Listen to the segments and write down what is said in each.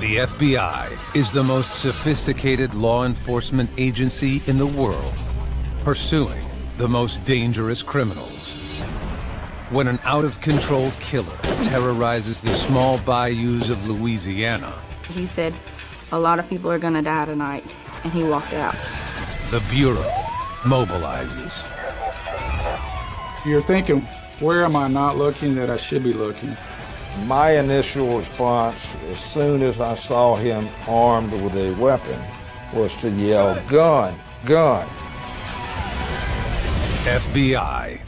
The FBI is the most sophisticated law enforcement agency in the world, pursuing the most dangerous criminals. When an out-of-control killer terrorizes the small bayous of Louisiana, he said, "A lot of people are gonna die tonight," and he walked out. the Bureau mobilizes. You're thinking, where am I not looking that I should be looking? My initial response, as soon as I saw him armed with a weapon, was to yell, "Gun! Gun!" FBI.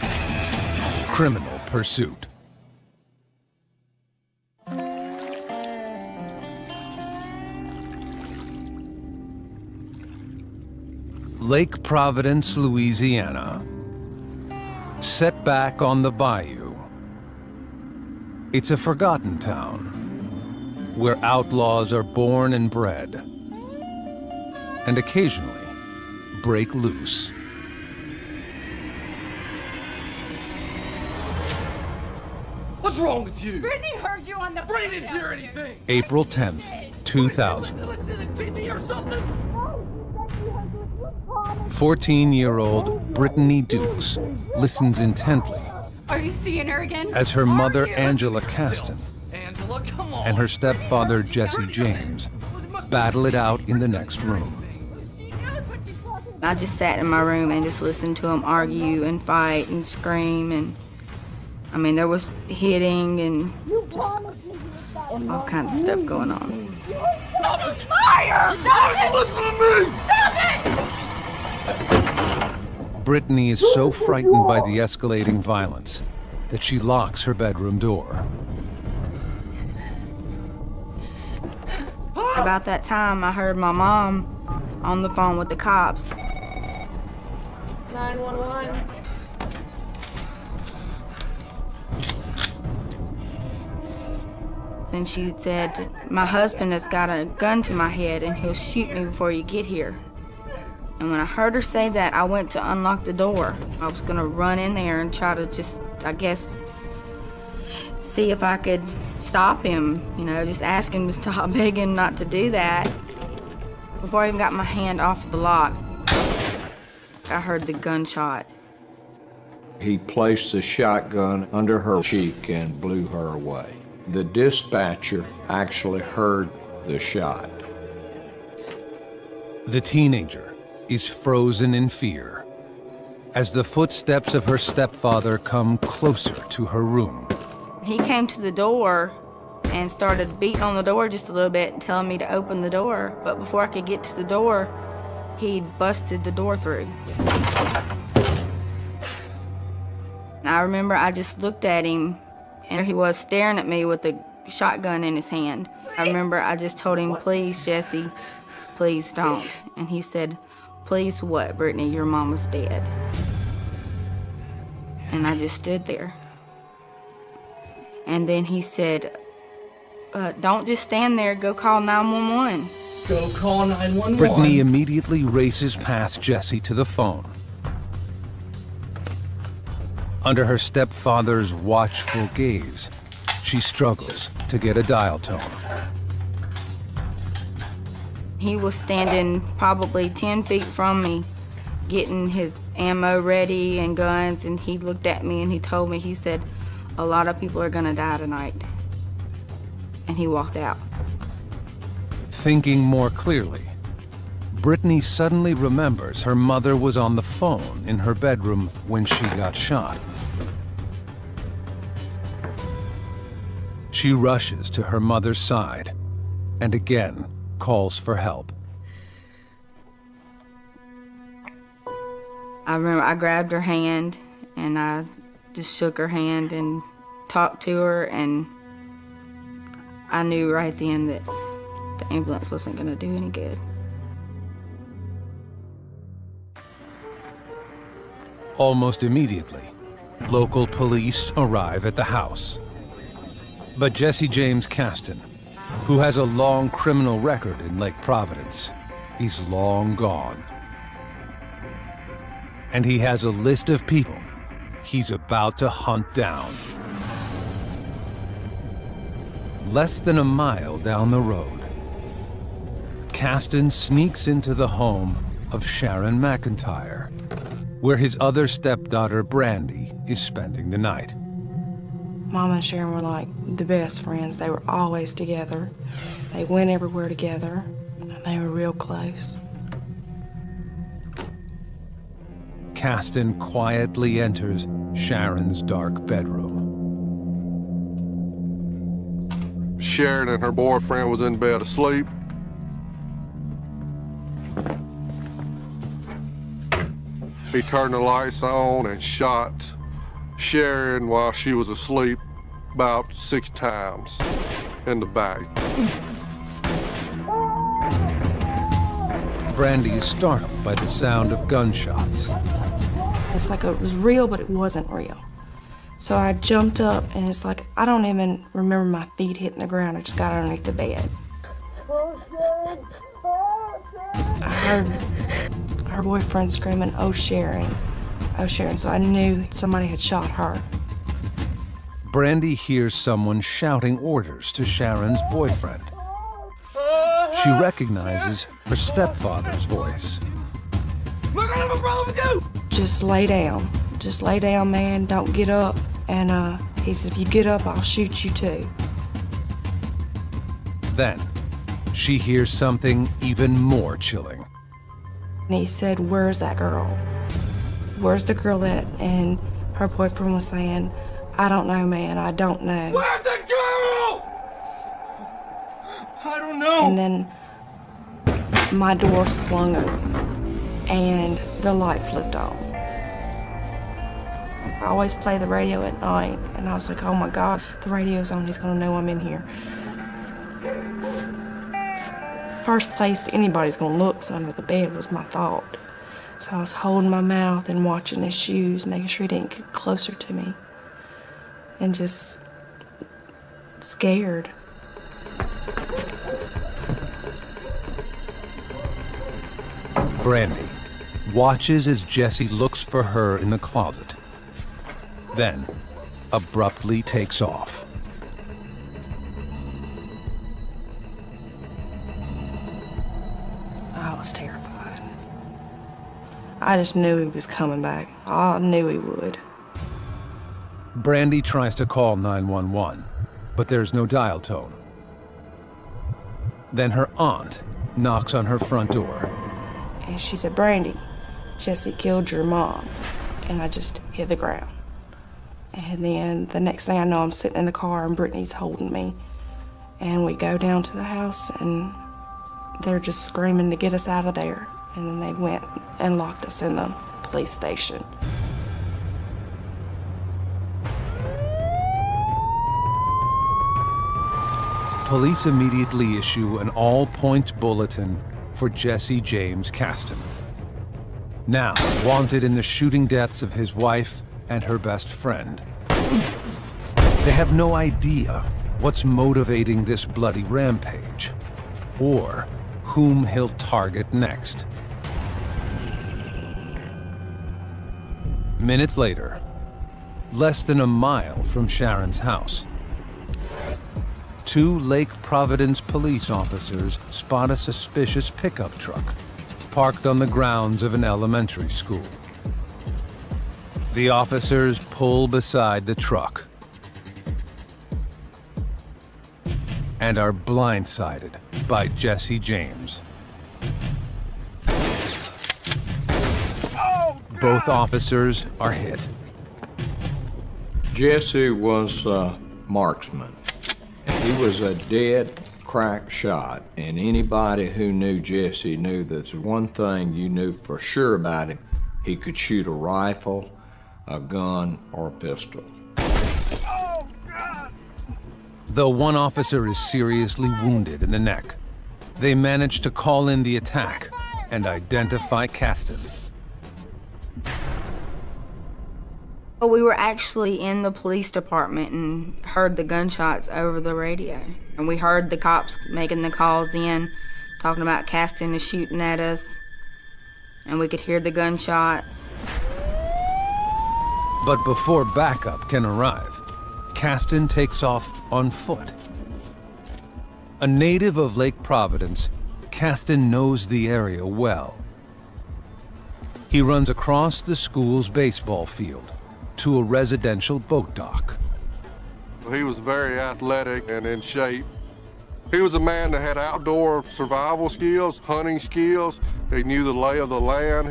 Criminal Pursuit. Lake Providence, Louisiana. Set back on the bayou. It's a forgotten town where outlaws are born and bred and occasionally break loose. What's wrong with you? Brittany heard you on the Brittany didn't hear anything. April 10th, 2000. Listen to the TV or something. 14-year-old Brittany Dukes listens intently Are you seeing her again? as her Are mother, you? Angela Caston, Angela, come on. and her stepfather, Jesse James, battle it out in the next room. She knows what she's talking about. I just sat in my room and just listened to them argue and fight and scream, and I mean, there was hitting and just all kinds of stuff going on. Fire! Stop it! Listen to me! Stop it! Brittany is so frightened by the escalating violence that she locks her bedroom door. About that time, I heard my mom on the phone with the cops. 911. Then she said, "My husband has got a gun to my head and he'll shoot me before you get here." And when I heard her say that, I went to unlock the door. I was gonna run in there and try to just, I guess, see if I could stop him, you know, just ask him to stop, beg him not to do that. Before I even got my hand off the lock, I heard the gunshot. He placed the shotgun under her cheek and blew her away. The dispatcher actually heard the shot. The teenager is frozen in fear as the footsteps of her stepfather come closer to her room. He came to the door and started beating on the door just a little bit, telling me to open the door. But before I could get to the door, he busted the door through. And I remember I just looked at him, and he was staring at me with a shotgun in his hand. I remember I just told him, "Please, Jesse, please don't." And he said, "Please what, Brittany? Your mama's dead." And I just stood there. And then he said, "Don't just stand there, go call 911. Go call 911. Brittany immediately races past Jesse to the phone. Under her stepfather's watchful gaze, she struggles to get a dial tone. He was standing probably 10 feet from me, getting his ammo ready and guns, and he looked at me and he told me, he said, "A lot of people are gonna die tonight." And he walked out. Thinking more clearly, Brittany suddenly remembers her mother was on the phone in her bedroom when she got shot. She rushes to her mother's side and again calls for help. I remember I grabbed her hand and I just shook her hand and talked to her, and I knew right then that the ambulance wasn't gonna do any good. Almost immediately, local police arrive at the house. But Jesse James Caston, who has a long criminal record in Lake Providence, is long gone. And he has a list of people he's about to hunt down. Less than a mile down the road, Caston sneaks into the home of Sharon McIntyre, where his other stepdaughter, Brandy, is spending the night. Mama and Sharon were like the best friends. They were always together. They went everywhere together. They were real close. Caston quietly enters Sharon's dark bedroom. Sharon and her boyfriend was in bed asleep. He turned the lights on and shot Sharon while she was asleep about 6 times in the back. Brandy is startled by the sound of gunshots. It's like it was real, but it wasn't real. So I jumped up, and it's like, I don't even remember my feet hitting the ground. I just got underneath the bed. I heard her boyfriend screaming, "Oh, Sharon, oh, Sharon." So I knew somebody had shot her. Brandy hears someone shouting orders to Sharon's boyfriend. She recognizes her stepfather's voice. We're gonna have a problem with you! Just lay down. Just lay down, man. Don't get up. And he said, if you get up, I'll shoot you too. Then, she hears something even more chilling. And he said, where's that girl? Where's the girl at? And her boyfriend was saying, I don't know, man. I don't know. Where's the girl? I don't know. And then my door slung open and the light flipped on. I always play the radio at night, and I was like, oh my God, the radio's on, he's gonna know I'm in here. First place anybody's gonna look's under the bed was my thought. So I was holding my mouth and watching his shoes, making sure he didn't get closer to me. And just scared. Brandy watches as Jesse looks for her in the closet, then abruptly takes off. I was terrified. I just knew he was coming back. I knew he would. Brandy tries to call 911, but there's no dial tone. Then her aunt knocks on her front door. And she said, Brandy, Jesse killed your mom. And I just hit the ground. And then the next thing I know, I'm sitting in the car and Brittany's holding me. And we go down to the house and they're just screaming to get us out of there. And then they went and locked us in the police station. Police immediately issue an all-points bulletin for Jesse James Caston, now wanted in the shooting deaths of his wife and her best friend. They have no idea what's motivating this bloody rampage, or whom he'll target next. Minutes later, less than a mile from Sharon's house, 2 Lake Providence police officers spot a suspicious pickup truck parked on the grounds of an elementary school. The officers pull beside the truck and are blindsided by Jesse James. Both officers are hit. Jesse was a marksman. He was a dead crack shot, and anybody who knew Jesse knew there's one thing you knew for sure about him. He could shoot a rifle, a gun, or a pistol. Though one officer is seriously wounded in the neck, they manage to call in the attack and identify Caston. We were actually in the police department and heard the gunshots over the radio. And we heard the cops making the calls in, talking about Caston is shooting at us. And we could hear the gunshots. But before backup can arrive, Caston takes off on foot. A native of Lake Providence, Caston knows the area well. He runs across the school's baseball field to a residential boat dock. He was very athletic and in shape. He was a man that had outdoor survival skills, hunting skills. He knew the lay of the land.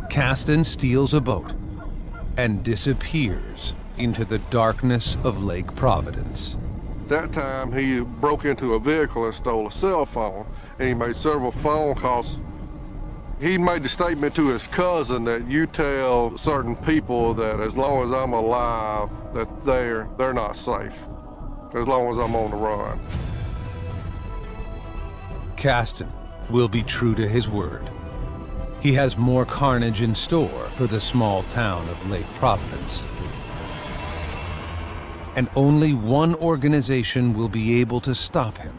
Caston steals a boat and disappears into the darkness of Lake Providence. That time, he broke into a vehicle and stole a cell phone, and he made several phone calls. He made the statement to his cousin that you tell certain people that as long as I'm alive, that they're not safe, as long as I'm on the run. Caston will be true to his word. He has more carnage in store for the small town of Lake Providence. And only one organization will be able to stop him.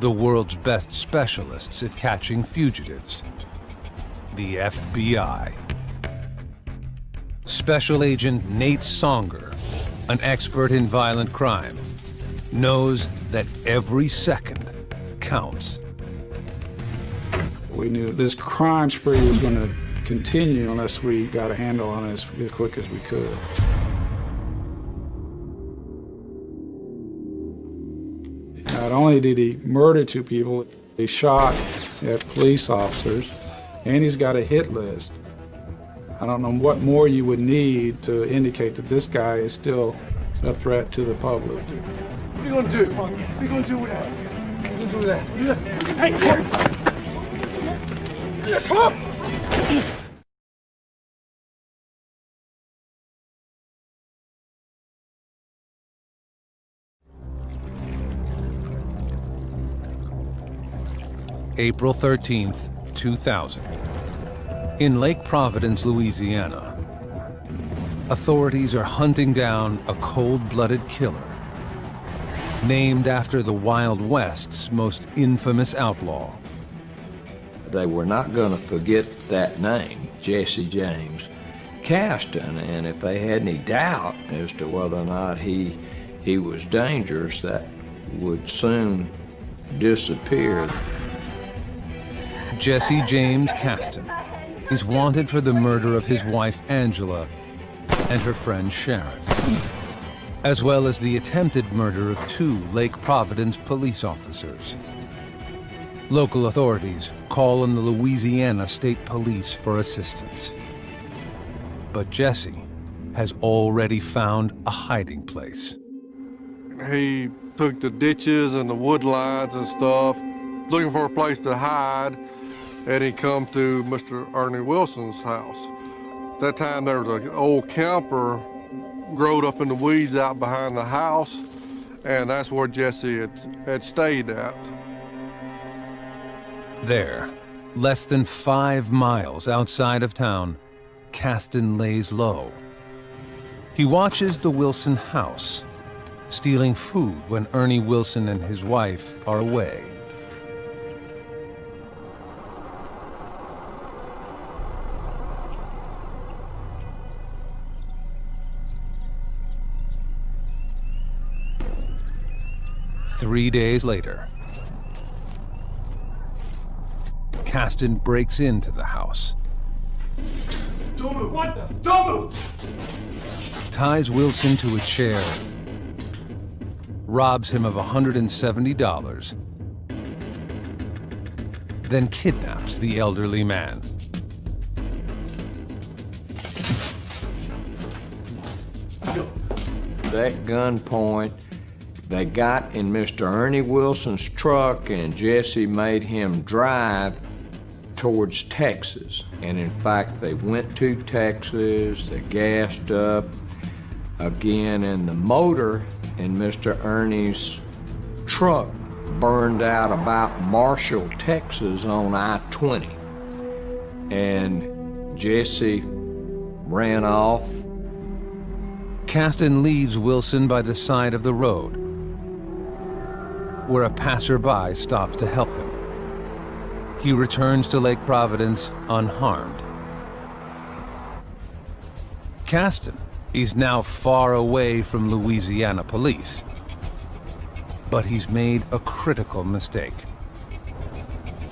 The world's best specialists at catching fugitives. The FBI. Special Agent Nate Songer, an expert in violent crime, knows that every second counts. We knew this crime spree was going to continue unless we got a handle on it as quick as we could. Not only did he murder 2 people, he shot at police officers, and he's got a hit list. I don't know what more you would need to indicate that this guy is still a threat to the public. What are you gonna do? What are you gonna do with that? What are you gonna do with that? Hey! Yes, sir! April 13th, 2000. In Lake Providence, Louisiana, authorities are hunting down a cold-blooded killer named after the Wild West's most infamous outlaw. They were not going to forget that name, Jesse James Caston, and if they had any doubt as to whether or not he was dangerous, that would soon disappear. Jesse James Caston is wanted for the murder of his wife Angela and her friend Sharon, as well as the attempted murder of 2 Lake Providence police officers. Local authorities call on the Louisiana State Police for assistance. But Jesse has already found a hiding place. He took the ditches and the wood lines and stuff, looking for a place to hide, and he come to Mr. Ernie Wilson's house. That time there was an old camper growed up in the weeds out behind the house, and that's where Jesse had stayed at. There, less than 5 miles outside of town, Caston lays low. He watches the Wilson house, stealing food when Ernie Wilson and his wife are away. Three days later, Caston breaks into the house. Don't move! What the? Don't move! Ties Wilson to a chair, robs him of $170, then kidnaps the elderly man. That gunpoint, they got in Mr. Ernie Wilson's truck, and Jesse made him drive towards Texas. And in fact, they went to Texas, they gassed up again, and the motor in Mr. Ernie's truck burned out about Marshall, Texas on I-20. And Jesse ran off. Caston leaves Wilson by the side of the road, where a passerby stops to help him. He returns to Lake Providence unharmed. Caston is now far away from Louisiana police, but he's made a critical mistake.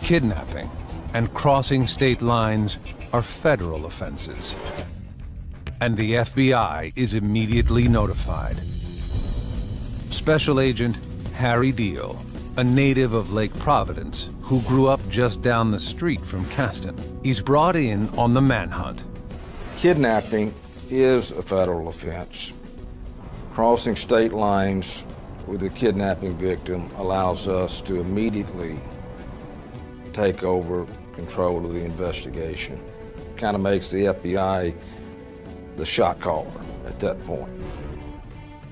Kidnapping and crossing state lines are federal offenses, and the FBI is immediately notified. Special Agent Harry Deal, a native of Lake Providence who grew up just down the street from Caston, is brought in on the manhunt. Kidnapping is a federal offense. Crossing state lines with a kidnapping victim allows us to immediately take over control of the investigation. Kind of makes the FBI the shot caller at that point.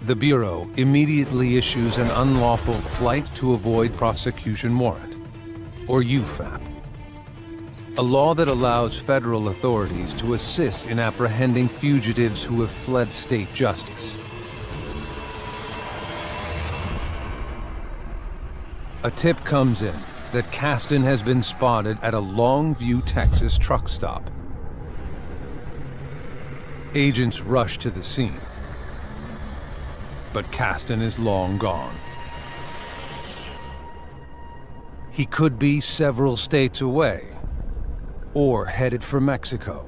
The Bureau immediately issues an unlawful flight to avoid prosecution warrant, or UFAP, a law that allows federal authorities to assist in apprehending fugitives who have fled state justice. A tip comes in that Caston has been spotted at a Longview, Texas truck stop. Agents rush to the scene, but Caston is long gone. He could be several states away, or headed for Mexico.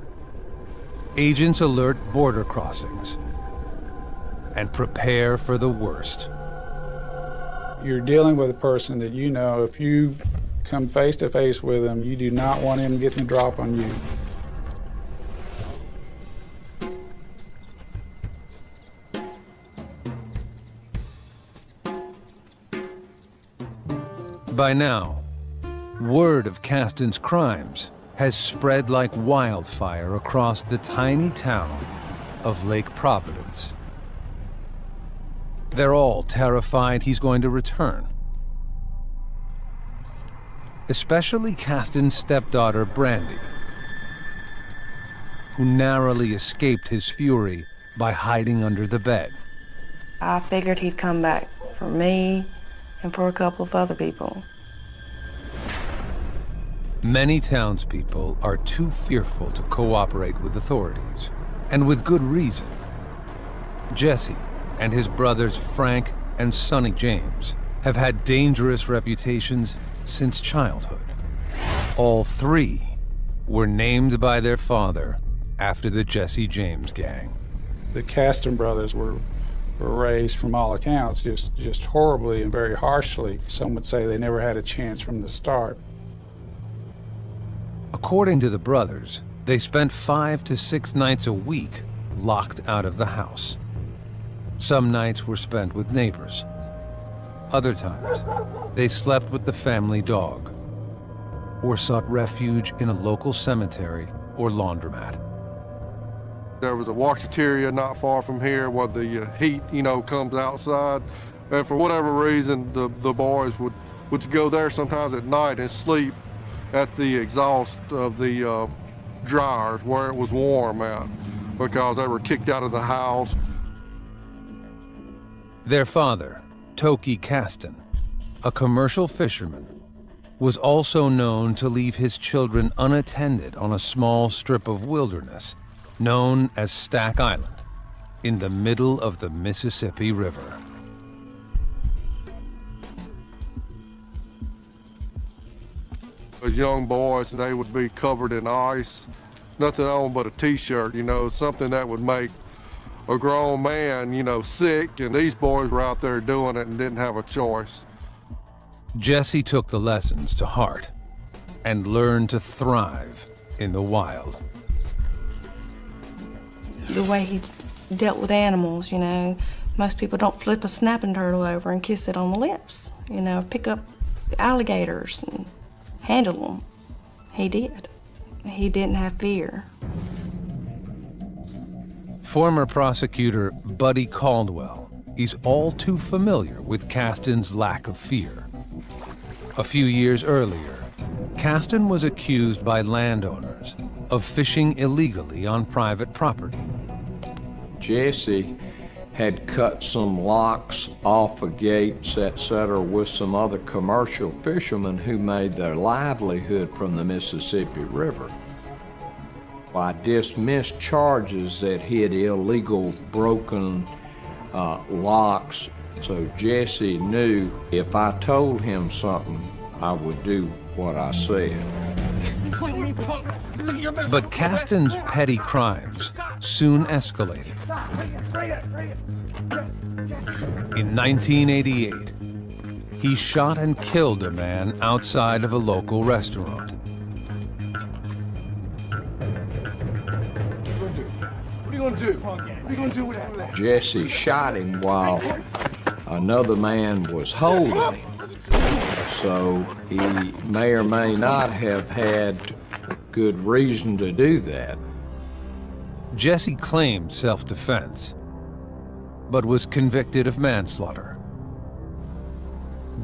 Agents alert border crossings and prepare for the worst. You're dealing with a person that you know if you come face to face with him, you do not want him getting the drop on you. By now, word of Caston's crimes has spread like wildfire across the tiny town of Lake Providence. They're all terrified he's going to return. Especially Caston's stepdaughter, Brandy, who narrowly escaped his fury by hiding under the bed. I figured he'd come back for me and for a couple of other people. Many townspeople are too fearful to cooperate with authorities, and with good reason. Jesse and his brothers Frank and Sonny James have had dangerous reputations since childhood. All three were named by their father after the Jesse James gang. The Caston brothers were raised, from all accounts, just horribly and very harshly. Some would say they never had a chance from the start. According to the brothers, they spent 5 to 6 nights a week locked out of the house. Some nights were spent with neighbors. Other times, they slept with the family dog, or sought refuge in a local cemetery or laundromat. There was a washateria not far from here where the heat, comes outside. And for whatever reason, the boys would go there sometimes at night and sleep at the exhaust of the dryers where it was warm at, because they were kicked out of the house. Their father, Toki Caston, a commercial fisherman, was also known to leave his children unattended on a small strip of wilderness known as Stack Island, in the middle of the Mississippi River. As young boys, they would be covered in ice, nothing on but a t-shirt, something that would make a grown man, sick, and these boys were out there doing it and didn't have a choice. Jesse took the lessons to heart and learned to thrive in the wild. The way he dealt with animals, most people don't flip a snapping turtle over and kiss it on the lips, pick up alligators and handle them. He did. He didn't have fear. Former prosecutor Buddy Caldwell is all too familiar with Caston's lack of fear. A few years earlier, Caston was accused by landowners of fishing illegally on private property. Jesse had cut some locks off of gates, etc., with some other commercial fishermen who made their livelihood from the Mississippi River. I dismissed charges that he had illegal broken locks, so Jesse knew if I told him something, I would do what I said. But Caston's petty crimes soon escalated. In 1988, he shot and killed a man outside of a local restaurant. What are you gonna do? What are you gonna do with that? Jesse shot him while another man was holding him. So he may or may not have had good reason to do that. Jesse claimed self-defense, but was convicted of manslaughter.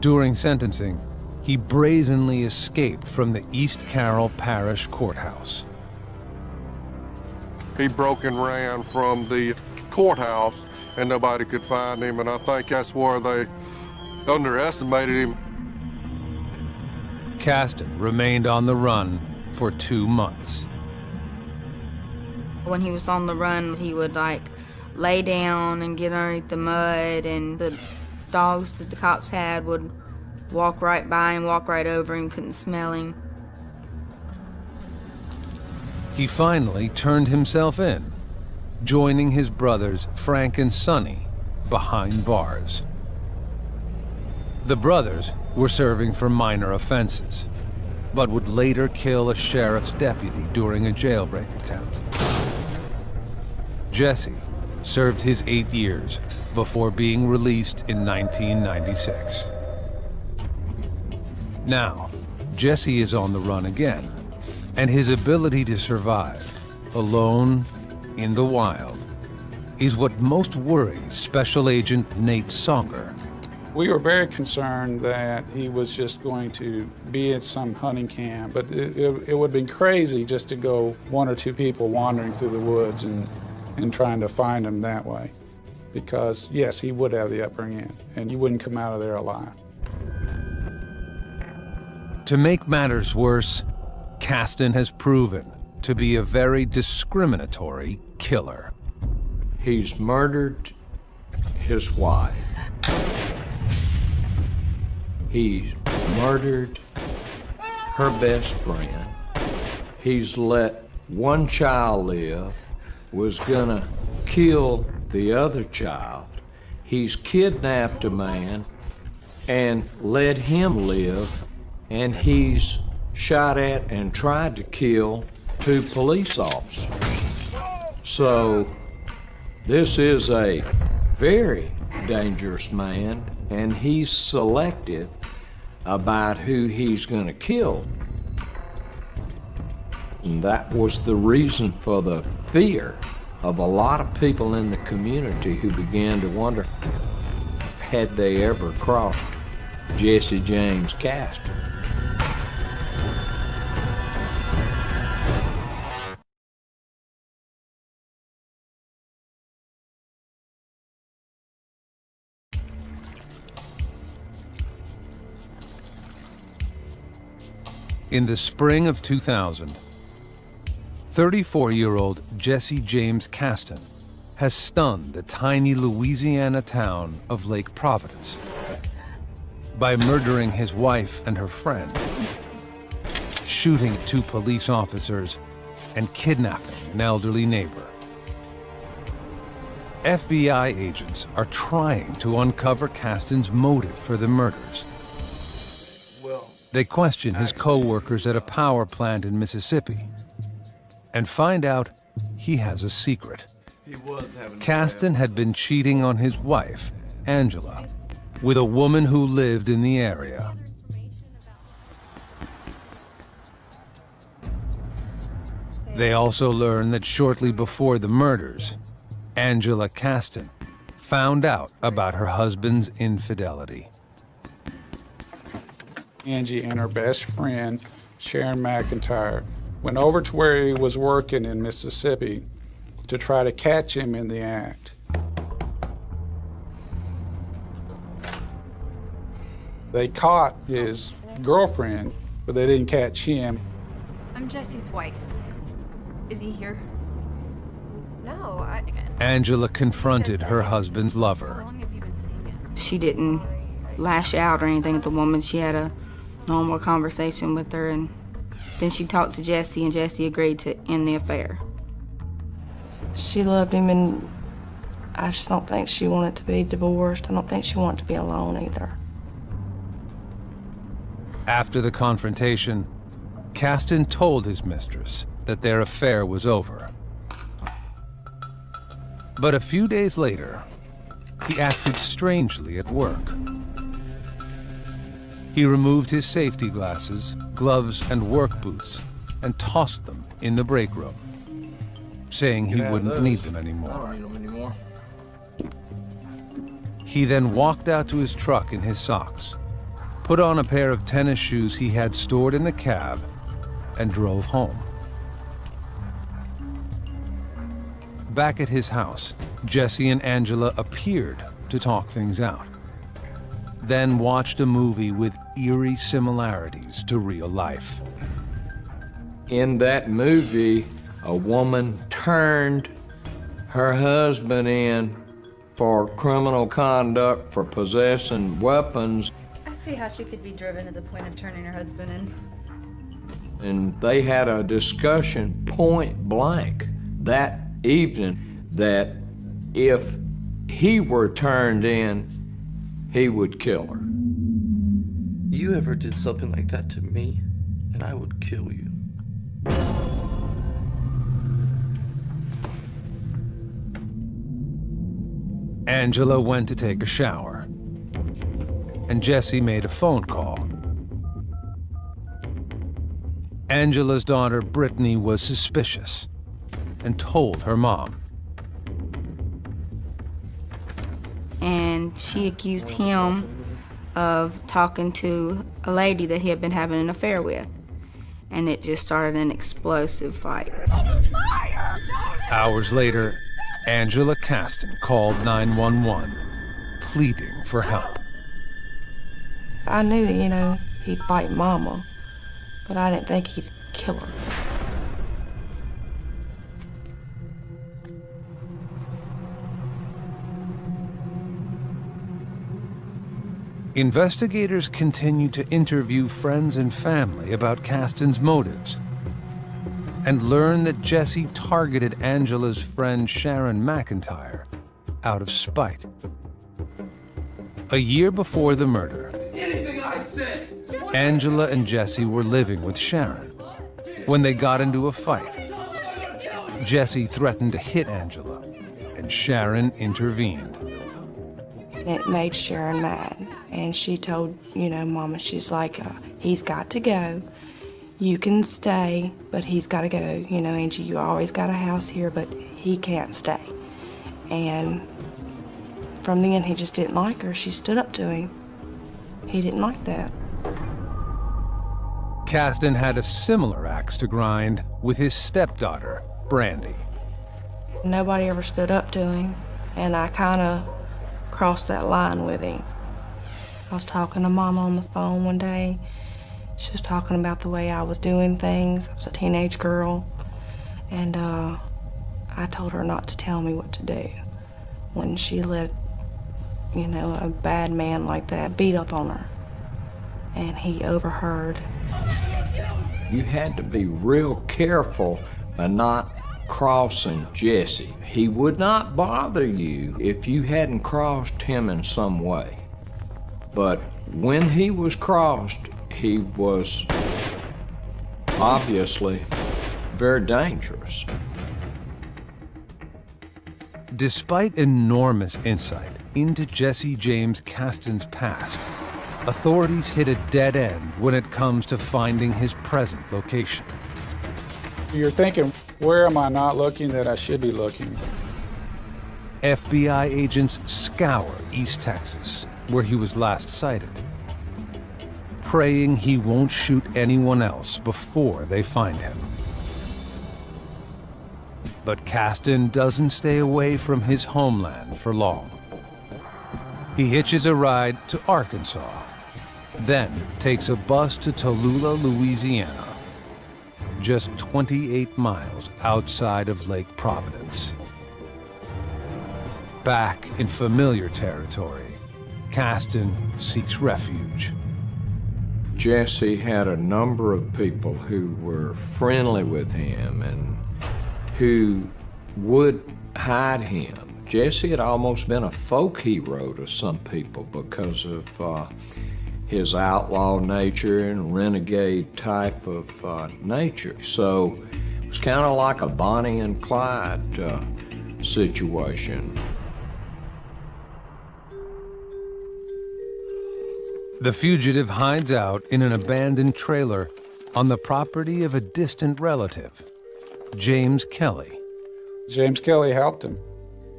During sentencing, he brazenly escaped from the East Carroll Parish Courthouse. He broke and ran from the courthouse and nobody could find him, and I think that's where they underestimated him. Caston remained on the run for 2 months. When he was on the run, he would like lay down and get underneath the mud, and the dogs that the cops had would walk right by him, walk right over him, couldn't smell him. He finally turned himself in, joining his brothers Frank and Sonny behind bars. The brothers were serving for minor offenses, but would later kill a sheriff's deputy during a jailbreak attempt. Jesse served his 8 years before being released in 1996. Now, Jesse is on the run again, and his ability to survive alone in the wild is what most worries Special Agent Nate Songer. We were very concerned that he was just going to be at some hunting camp, but it would have been crazy just to go 1 or 2 people wandering through the woods and trying to find him that way. Because, yes, he would have the upper hand, and you wouldn't come out of there alive. To make matters worse, Caston has proven to be a very discriminatory killer. He's murdered his wife. He's murdered her best friend. He's let one child live, was gonna kill the other child. He's kidnapped a man and let him live, and he's shot at and tried to kill 2 police officers. So this is a very dangerous man, and he's selective about who he's going to kill. And that was the reason for the fear of a lot of people in the community who began to wonder, had they ever crossed Jesse James Caston? In the spring of 2000, 34-year-old Jesse James Caston has stunned the tiny Louisiana town of Lake Providence by murdering his wife and her friend, shooting 2 police officers, and kidnapping an elderly neighbor. FBI agents are trying to uncover Caston's motive for the murders. They question his co-workers at a power plant in Mississippi and find out he has a secret. Caston had been cheating on his wife, Angela, with a woman who lived in the area. They also learn that shortly before the murders, Angela Caston found out about her husband's infidelity. Angie and her best friend, Sharon McIntyre, went over to where he was working in Mississippi to try to catch him in the act. They caught his girlfriend, but they didn't catch him. I'm Jesse's wife. Is he here? No, Angela confronted her husband's lover. How long have you been seeing him? She didn't lash out or anything at the woman. She had a normal conversation with her, and then she talked to Jesse, and Jesse agreed to end the affair. She loved him, and I just don't think she wanted to be divorced. I don't think she wanted to be alone either. After the confrontation, Caston told his mistress that their affair was over. But a few days later, he acted strangely at work. He removed his safety glasses, gloves, and work boots and tossed them in the break room, saying he wouldn't need them anymore. I don't need them anymore. He then walked out to his truck in his socks, put on a pair of tennis shoes he had stored in the cab, and drove home. Back at his house, Jesse and Angela appeared to talk things out, then watched a movie with eerie similarities to real life. In that movie, a woman turned her husband in for criminal conduct for possessing weapons, I see how she could be driven to the point of turning her husband in. and they had a discussion point blank that evening that if he were turned in, he would kill her. You ever did something like that to me, and I would kill you. Angela went to take a shower, and Jesse made a phone call. Angela's daughter, Brittany, was suspicious and told her mom. And she accused him of talking to a lady that he had been having an affair with. And it just started an explosive fight. Hours later, Angela Caston called 911, pleading for help. I knew, he'd fight Mama, but I didn't think he'd kill her. Investigators continued to interview friends and family about Caston's motives and learned that Jesse targeted Angela's friend Sharon McIntyre out of spite. A year before the murder, Angela and Jesse were living with Sharon when they got into a fight. Jesse threatened to hit Angela, and Sharon intervened. It made Sharon mad, and she told, Mama, she's like, he's got to go. You can stay, but he's got to go. Angie, you always got a house here, but he can't stay. And from the end, he just didn't like her. She stood up to him. He didn't like that. Caston had a similar axe to grind with his stepdaughter, Brandy. Nobody ever stood up to him, and I kind of crossed that line with him. I was talking to Mama on the phone one day. She was talking about the way I was doing things. I was a teenage girl, and I told her not to tell me what to do when she let, a bad man like that beat up on her. And he overheard. You had to be real careful of not crossing Jesse. He would not bother you if you hadn't crossed him in some way. But when he was crossed, he was obviously very dangerous. Despite enormous insight into Jesse James Caston's past, authorities hit a dead end when it comes to finding his present location. You're thinking, where am I not looking that I should be looking? FBI agents scour East Texas, where he was last sighted, praying he won't shoot anyone else before they find him. But Caston doesn't stay away from his homeland for long. He hitches a ride to Arkansas, then takes a bus to Tallulah, Louisiana, just 28 miles outside of Lake Providence. Back in familiar territory, Caston seeks refuge. Jesse had a number of people who were friendly with him and who would hide him. Jesse had almost been a folk hero to some people because of his outlaw nature and renegade type of nature. So it was kind of like a Bonnie and Clyde situation. The fugitive hides out in an abandoned trailer on the property of a distant relative, James Kelly. James Kelly helped him.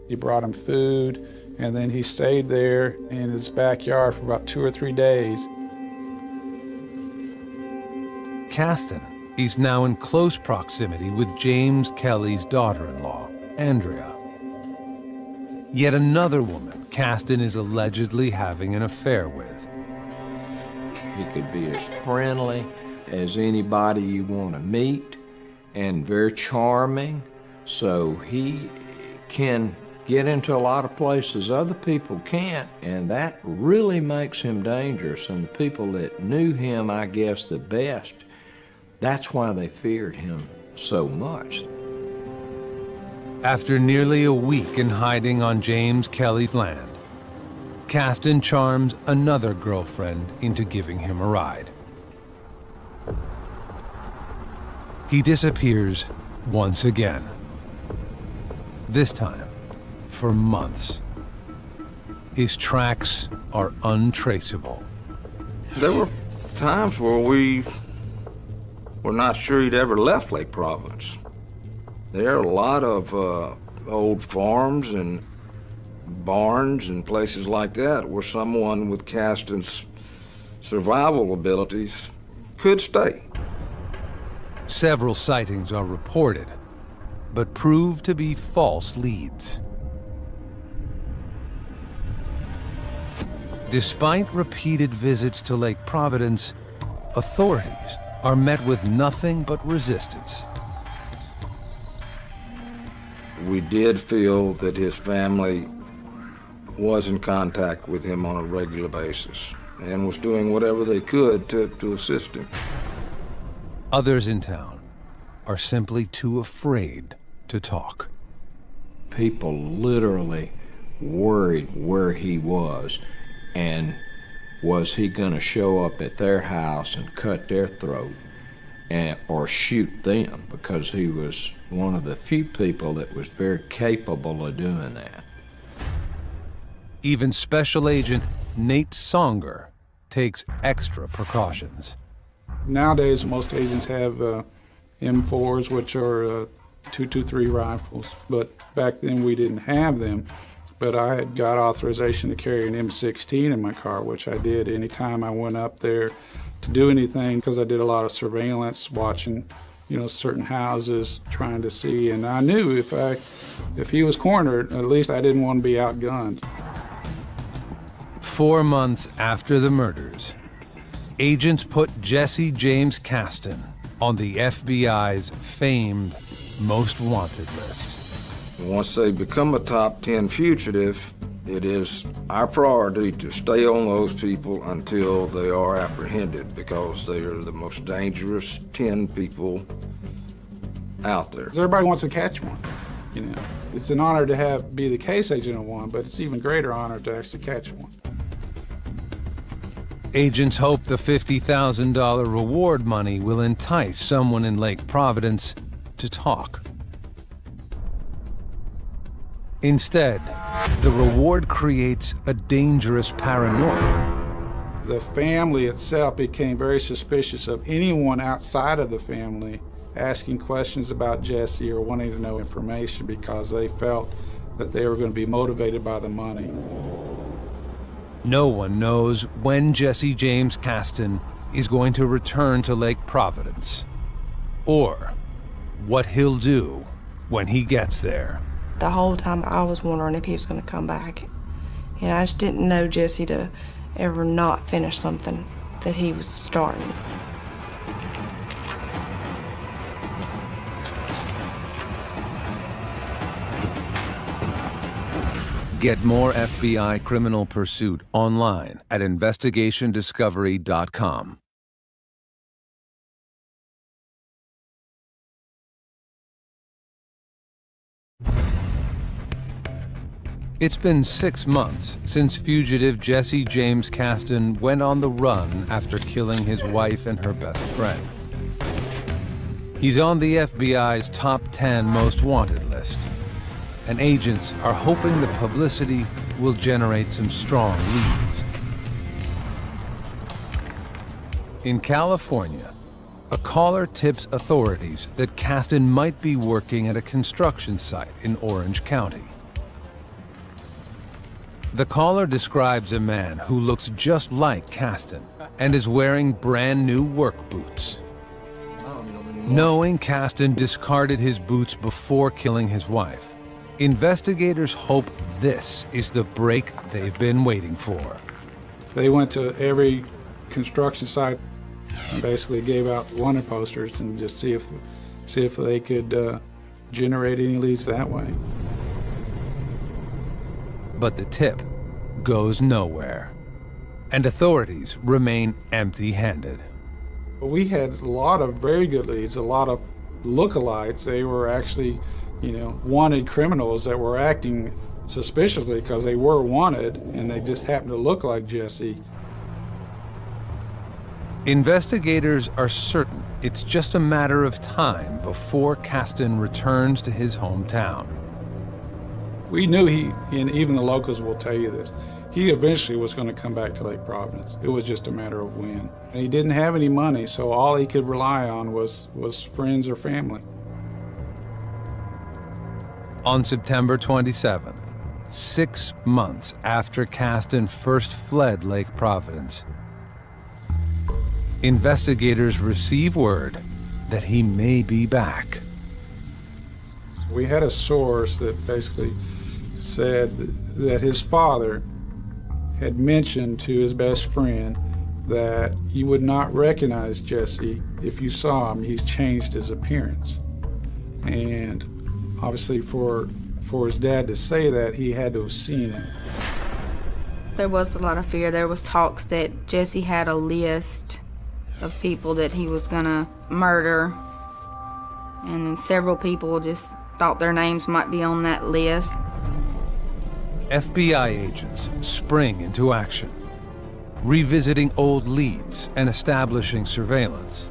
He brought him food, and then he stayed there in his backyard for about 2 or 3 days. Caston is now in close proximity with James Kelly's daughter-in-law, Andrea. Yet another woman Caston is allegedly having an affair with. He could be as friendly as anybody you want to meet and very charming. So he can get into a lot of places other people can't, and that really makes him dangerous. And the people that knew him, I guess, the best, that's why they feared him so much. After nearly a week in hiding on James Kelly's land, Caston charms another girlfriend into giving him a ride. He disappears once again. This time, for months. His tracks are untraceable. There were times where we were not sure he'd ever left Lake Providence. There are a lot of old farms and barns and places like that where someone with Caston's survival abilities could stay. Several sightings are reported, but prove to be false leads. Despite repeated visits to Lake Providence, authorities are met with nothing but resistance. We did feel that his family was in contact with him on a regular basis and was doing whatever they could to assist him. Others in town are simply too afraid to talk. People literally worried where he was, and was he going to show up at their house and cut their throat or shoot them, because he was one of the few people that was very capable of doing that. Even Special Agent Nate Songer takes extra precautions. Nowadays, most agents have M4s, which are .223 rifles, but back then we didn't have them. But I had got authorization to carry an M16 in my car, which I did anytime I went up there to do anything, because I did a lot of surveillance, watching, certain houses, trying to see. And I knew if he was cornered, at least I didn't want to be outgunned. 4 months after the murders, agents put Jesse James Caston on the FBI's famed Most Wanted list. Once they become a top 10 fugitive, it is our priority to stay on those people until they are apprehended, because they are the most dangerous 10 people out there. Everybody wants to catch one. It's an honor to be the case agent of one, but it's an even greater honor to actually catch one. Agents hope the $50,000 reward money will entice someone in Lake Providence to talk. Instead, the reward creates a dangerous paranoia. The family itself became very suspicious of anyone outside of the family asking questions about Jesse or wanting to know information, because they felt that they were going to be motivated by the money. No one knows when Jesse James Caston is going to return to Lake Providence, or what he'll do when he gets there. The whole time I was wondering if he was going to come back. And I just didn't know Jesse to ever not finish something that he was starting. Get more FBI Criminal Pursuit online at investigationdiscovery.com. It's been 6 months since fugitive Jesse James Caston went on the run after killing his wife and her best friend. He's on the FBI's top 10 most wanted list, and agents are hoping the publicity will generate some strong leads. In California, a caller tips authorities that Caston might be working at a construction site in Orange County. The caller describes a man who looks just like Caston and is wearing brand new work boots. Knowing Caston discarded his boots before killing his wife, investigators hope this is the break they've been waiting for. They went to every construction site and basically gave out wanted posters and just see if they could generate any leads that way. But the tip goes nowhere, and authorities remain empty-handed. We had a lot of very good leads, a lot of lookalikes. They were actually, wanted criminals that were acting suspiciously because they were wanted and they just happened to look like Jesse. Investigators are certain it's just a matter of time before Caston returns to his hometown. We knew and even the locals will tell you this, he eventually was going to come back to Lake Providence. It was just a matter of when. And he didn't have any money, so all he could rely on was friends or family. On September 27th, 6 months after Caston first fled Lake Providence, investigators receive word that he may be back. We had a source that basically said that his father had mentioned to his best friend that you would not recognize Jesse if you saw him. He's changed his appearance. And obviously for his dad to say that, he had to have seen him. There was a lot of fear. There was talks that Jesse had a list of people that he was gonna murder, and then several people just thought their names might be on that list. FBI agents spring into action, revisiting old leads and establishing surveillance.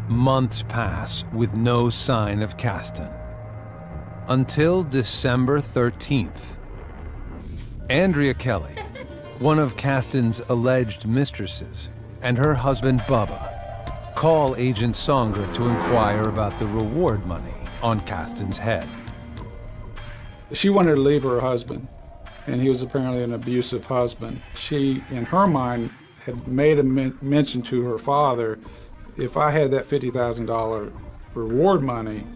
Months pass with no sign of Caston, until December 13th. Andrea Kelly, one of Caston's alleged mistresses, and her husband Bubba call Agent Songer to inquire about the reward money on Caston's head. She wanted to leave her husband, and he was apparently an abusive husband. She, in her mind, had made a mention to her father, if I had that $50,000 reward money,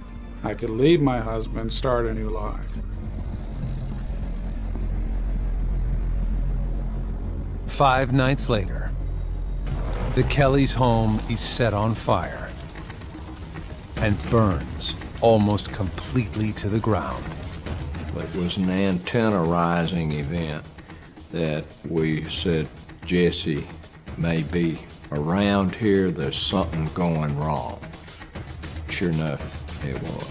I could leave my husband, start a new life. 5 nights later, the Kellys' home is set on fire and burns almost completely to the ground. It was an antenna-rising event that we said, Jesse may be around here, there's something going wrong. Sure enough, it was.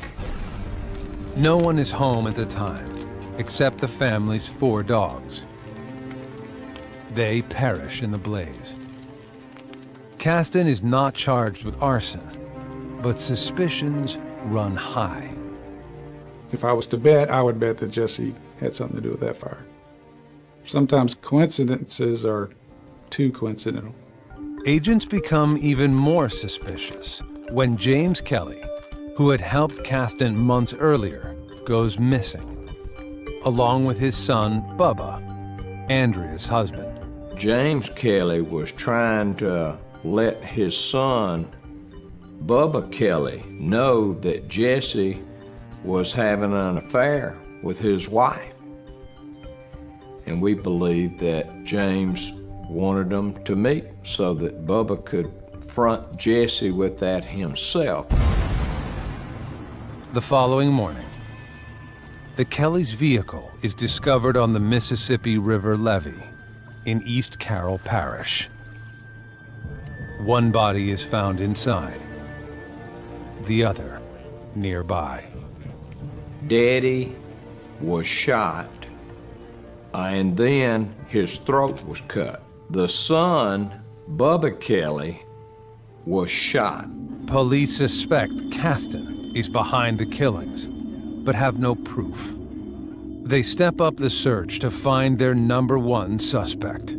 No one is home at the time, except the family's 4 dogs. They perish in the blaze. Caston is not charged with arson, but suspicions run high. If I was to bet, I would bet that Jesse had something to do with that fire. Sometimes coincidences are too coincidental. Agents become even more suspicious when James Kelly, who had helped Caston months earlier, goes missing, along with his son, Bubba, Andrea's husband. James Kelly was trying to let his son, Bubba Kelly, know that Jesse was having an affair with his wife. And we believe that James wanted them to meet so that Bubba could front Jesse with that himself. The following morning, the Kellys' vehicle is discovered on the Mississippi River levee in East Carroll Parish. One body is found inside, the other nearby. Daddy was shot, and then his throat was cut. The son, Bubba Kelly, was shot. Police suspect Caston is behind the killings, but have no proof. They step up the search to find their #1 suspect.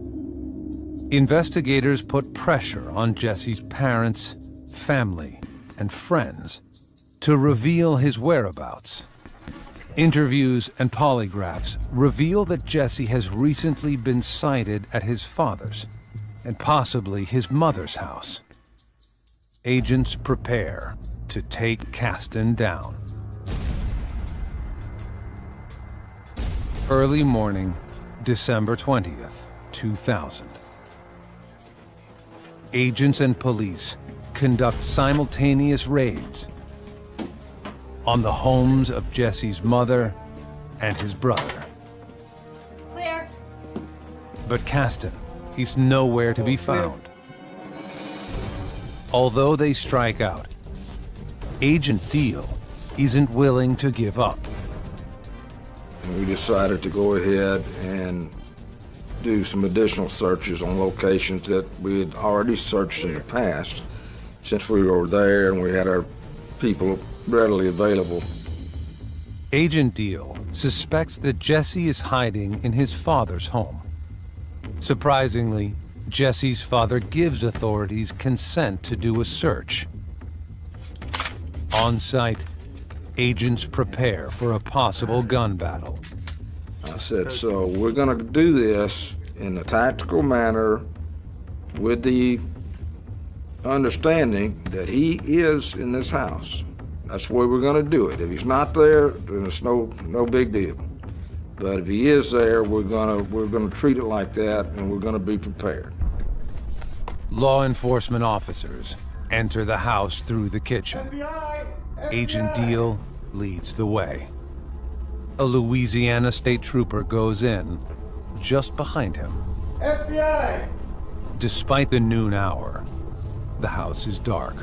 Investigators put pressure on Jesse's parents, family, and friends to reveal his whereabouts. Interviews and polygraphs reveal that Jesse has recently been sighted at his father's and possibly his mother's house. Agents prepare to take Caston down. Early morning, December 20th, 2000. Agents and police conduct simultaneous raids on the homes of Jesse's mother and his brother. Clear. But Caston is nowhere to be found. Although they strike out, Agent Deal isn't willing to give up. And we decided to go ahead and do some additional searches on locations that we had already searched in the past, since we were there and we had our people readily available. Agent Deal suspects that Jesse is hiding in his father's home. Surprisingly, Jesse's father gives authorities consent to do a search. On site, agents prepare for a possible gun battle. I said, so we're gonna do this in a tactical manner with the understanding that he is in this house. That's the way we're gonna do it. If he's not there, then it's no big deal. But if he is there, we're gonna treat it like that, and we're gonna be prepared. Law enforcement officers enter the house through the kitchen. FBI! Agent Deal leads the way. A Louisiana state trooper goes in just behind him. FBI! Despite the noon hour, the house is dark.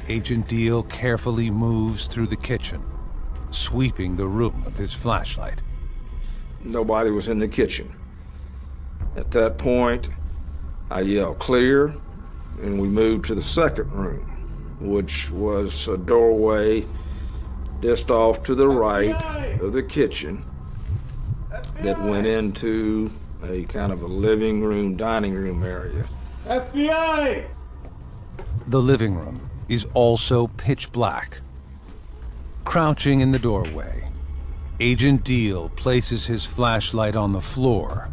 Agent Deal carefully moves through the kitchen, sweeping the room with his flashlight. Nobody was in the kitchen. At that point, I yelled, "Clear," and we moved to the second room, which was a doorway just off to the right of the kitchen that went into a kind of a living room, dining room area. FBI! The living room is also pitch black. Crouching in the doorway, Agent Deal places his flashlight on the floor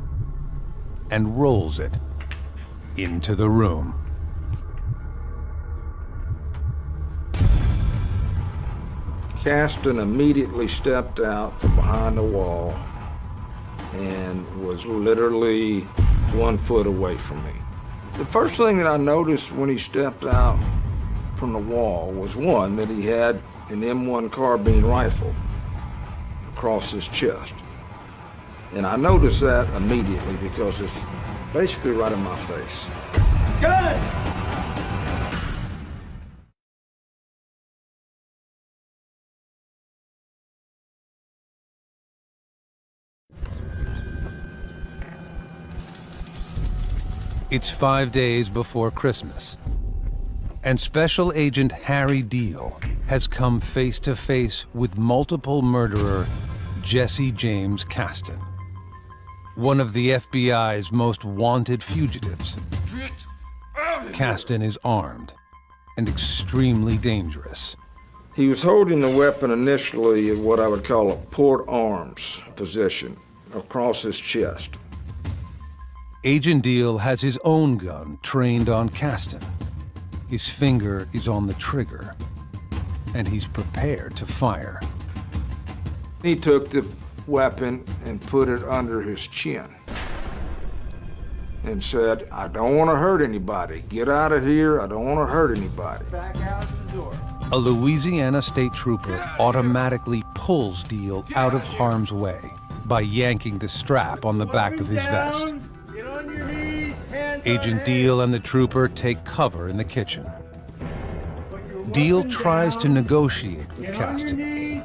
and rolls it into the room. Caston immediately stepped out from behind the wall and was literally 1 foot away from me. The first thing that I noticed when he stepped out from the wall was, one, that he had an M1 carbine rifle across his chest. And I noticed that immediately because it's basically right in my face. Gun! It's 5 days before Christmas, and Special Agent Harry Deal has come face to face with multiple murderer Jesse James Caston, one of the FBI's most wanted fugitives. Caston is armed and extremely dangerous. He was holding the weapon initially in what I would call a port arms position across his chest. Agent Deal has his own gun trained on Caston. His finger is on the trigger, and he's prepared to fire. He took the weapon and put it under his chin and said, "I don't want to hurt anybody. Get out of here. I don't want to hurt anybody." Back out the door. A Louisiana state trooper automatically pulls Deal out of harm's way by yanking the strap on the back of his vest. Get on your knees, hands on Agent head. Deal and the trooper take cover in the kitchen. Put your Deal tries to negotiate with Caston.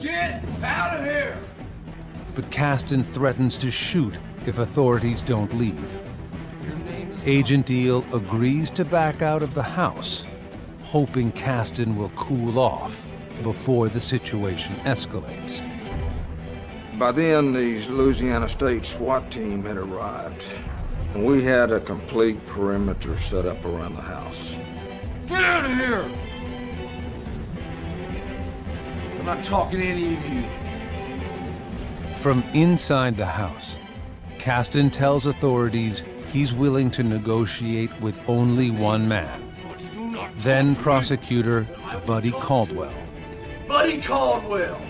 Get out of here! But Caston threatens to shoot if authorities don't leave. Agent Deal agrees to back out of the house, hoping Caston will cool off before the situation escalates. By then, the Louisiana State SWAT team had arrived, and we had a complete perimeter set up around the house. Get out of here! I'm not talking to any of you. From inside the house, Caston tells authorities he's willing to negotiate with only one man, then prosecutor Buddy Caldwell. Buddy Caldwell!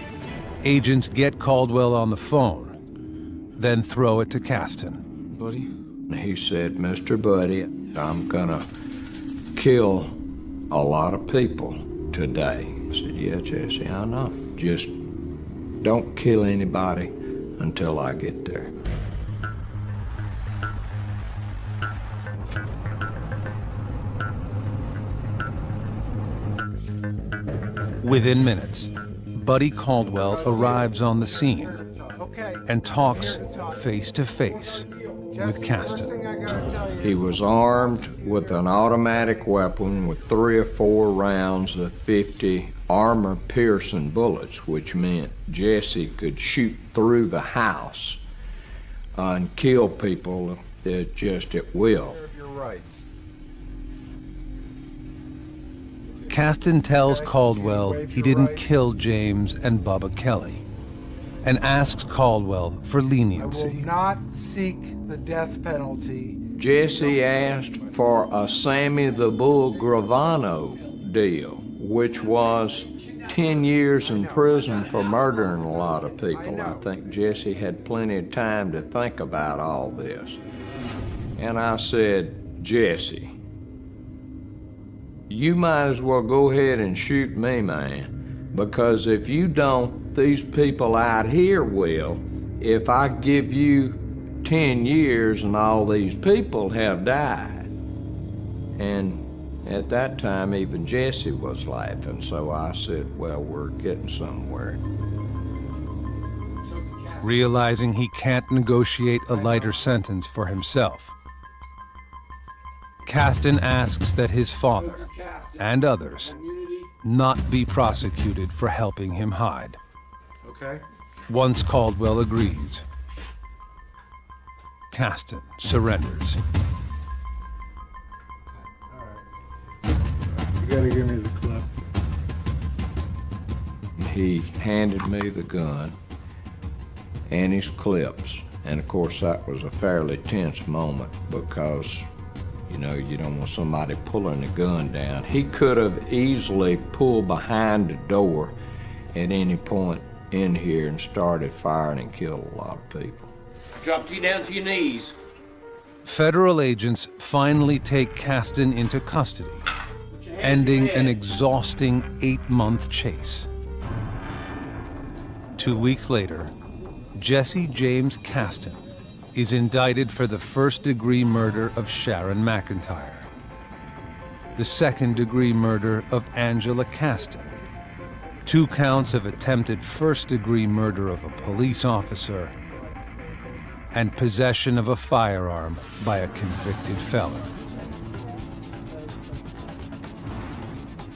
Agents get Caldwell on the phone, then throw it to Caston. Buddy? He said, Mr. Buddy, I'm gonna kill a lot of people today. I said, yeah, Jesse, I know. Just don't kill anybody until I get there. Within minutes, Buddy Caldwell arrives on the scene and talks face to face with Caston. He was armed with an automatic weapon with 3 or 4 rounds of 50 armor-piercing bullets, which meant Jesse could shoot through the house and kill people just at will. Your rights. Caston tells Caldwell he didn't kill James and Bubba Kelly and asks Caldwell for I will leniency. not seek the death penalty. Jesse asked for a Sammy the Bull Gravano deal, which was 10 years in prison for murdering a lot of people. I think Jesse had plenty of time to think about all this. And I said, Jesse, you might as well go ahead and shoot me, man, because if you don't, these people out here will. If I give you 10 years and all these people have died. And at that time, even Jesse was laughing, so I said, well, we're getting somewhere. Realizing he can't negotiate a lighter sentence for himself, Caston asks that his father and others not be prosecuted for helping him hide. Okay. Once Caldwell agrees, Caston surrenders. You gotta give me the clip. He handed me the gun and his clips. And of course, that was a fairly tense moment because, you know, you don't want somebody pulling the gun down. He could have easily pulled behind the door at any point in here and started firing and killed a lot of people. Drop you down to your knees. Federal agents finally take Caston into custody, ending an exhausting 8-month chase. 2 weeks later, Jesse James Caston is indicted for the first-degree murder of Sharon McIntyre, the second-degree murder of Angela Caston, 2 counts of attempted first-degree murder of a police officer, and possession of a firearm by a convicted felon.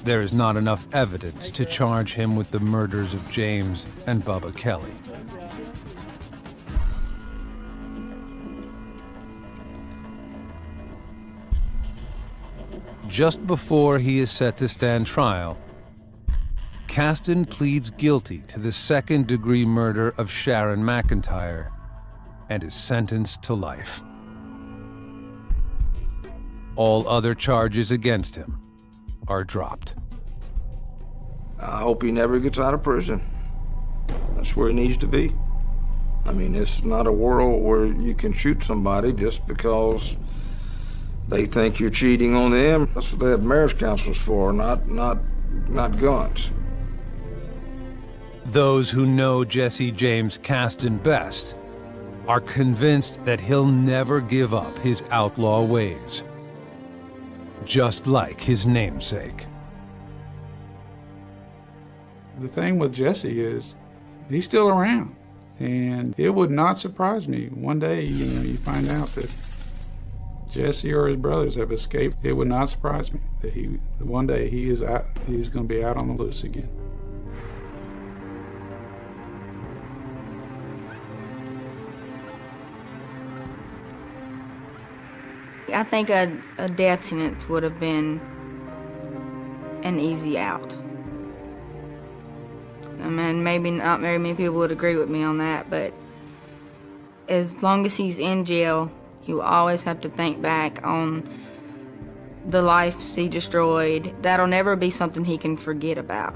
There is not enough evidence to charge him with the murders of James and Bubba Kelly. Just before he is set to stand trial, Caston pleads guilty to the second-degree murder of Sharon McIntyre and is sentenced to life. All other charges against him are dropped. I hope he never gets out of prison. That's where he needs to be. I mean, it's not a world where you can shoot somebody just because they think you're cheating on them. That's what they have marriage counselors for, not guns. Those who know Jesse James Caston best are convinced that he'll never give up his outlaw ways, just like his namesake. The thing with Jesse is he's still around. And it would not surprise me one day, you find out that Jesse or his brothers have escaped. It would not surprise me that one day he's going to be out on the loose again. I think a death sentence would have been an easy out. I mean, maybe not very many people would agree with me on that, but as long as he's in jail, you always have to think back on the lives he destroyed. That'll never be something he can forget about.